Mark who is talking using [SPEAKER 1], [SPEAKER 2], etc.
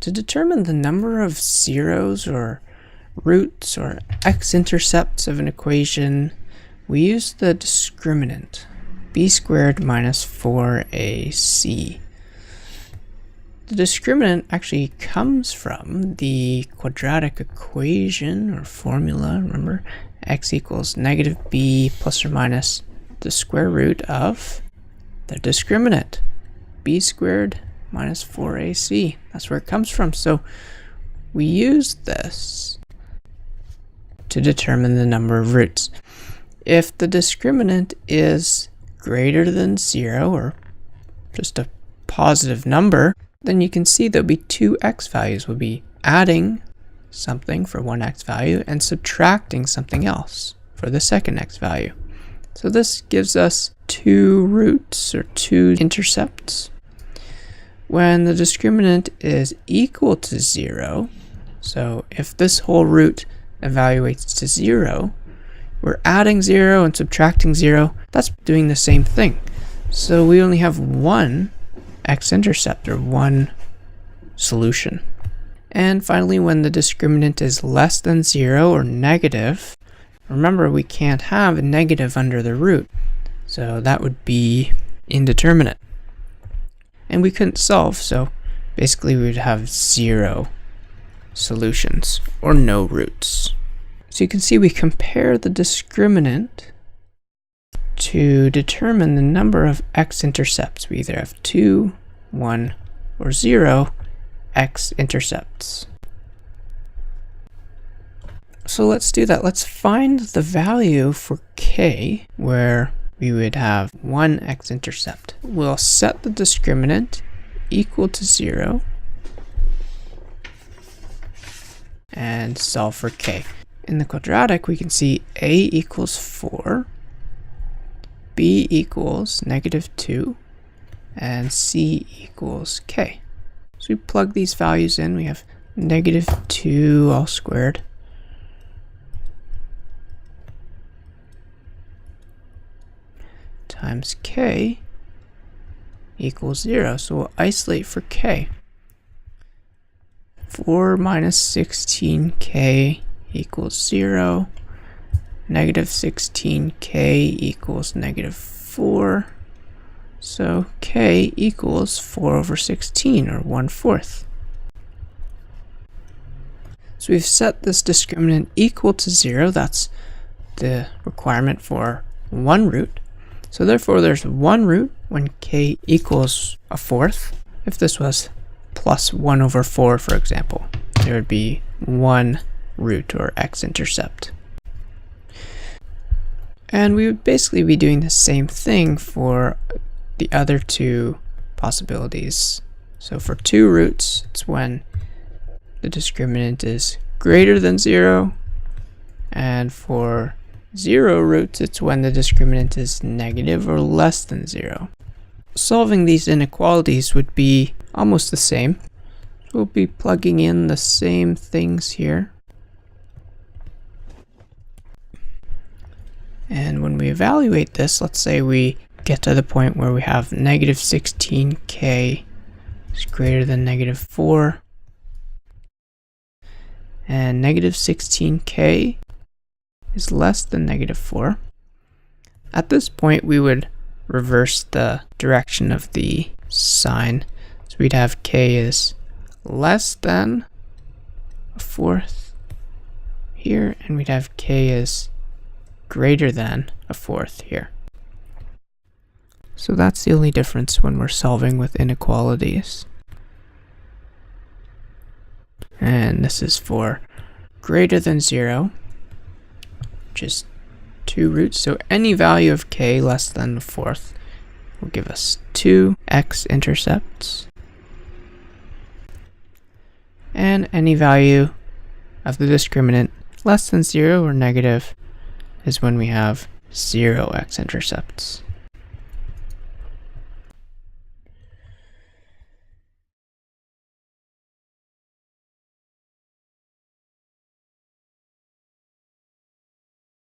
[SPEAKER 1] To determine the number of zeros or roots or x-intercepts of an equation, we use the discriminant, b squared minus 4ac. The discriminant actually comes from the quadratic equation or formula. Remember, x equals negative b plus or minus the square root of the discriminant, b squared minus 4ac. That's where it comes from. So we use this to determine the number of roots. If the discriminant is greater than 0 or just a positive number, then you can see there'll be two x values. We'll be adding something for one x value and subtracting something else for the second x value. So this gives us two roots or two intercepts. When the discriminant is equal to 0, so if this whole root evaluates to 0, we're adding 0 and subtracting 0. That's doing the same thing. So we only have one x-intercept or one solution. And finally, when the discriminant is less than 0 or negative, remember we can't have a negative under the root, so that would be indeterminate. And we couldn't solve, so basically we would have 0 solutions or no roots. So you can see we compare the discriminant to determine the number of x-intercepts. We either have 2, 1, or 0 x-intercepts. So let's do that. Let's find the value for k where we would have one x-intercept. We'll set the discriminant equal to 0 and solve for k. In the quadratic, we can see a equals 4, b equals negative 2, and c equals k. So we plug these values in. We have negative 2 all squared times k equals 0. So we'll isolate for k. 4 minus 16k equals 0. Negative 16k equals negative 4. So k equals 4 over 16, or 1/4. So we've set this discriminant equal to 0. That's the requirement for one root. So therefore there's one root when k equals 1/4. If this was plus 1/4, for example, there would be one root or x-intercept. And we would basically be doing the same thing for the other two possibilities. So for two roots, it's when the discriminant is greater than 0, and for 0 roots, it's when the discriminant is negative or less than 0. Solving these inequalities would be almost the same. We'll be plugging in the same things here. And when we evaluate this, let's say we get to the point where we have negative 16k is greater than negative 4, and negative 16k is less than negative 4. At this point, we would reverse the direction of the sign. So we'd have k is less than 1/4 here, and we'd have k is greater than 1/4 here. So that's the only difference when we're solving with inequalities. And this is for greater than 0, which is 2 roots. So any value of k less than 1/4 will give us 2 x-intercepts. And any value of the discriminant less than 0 or negative is when we have 0 x-intercepts.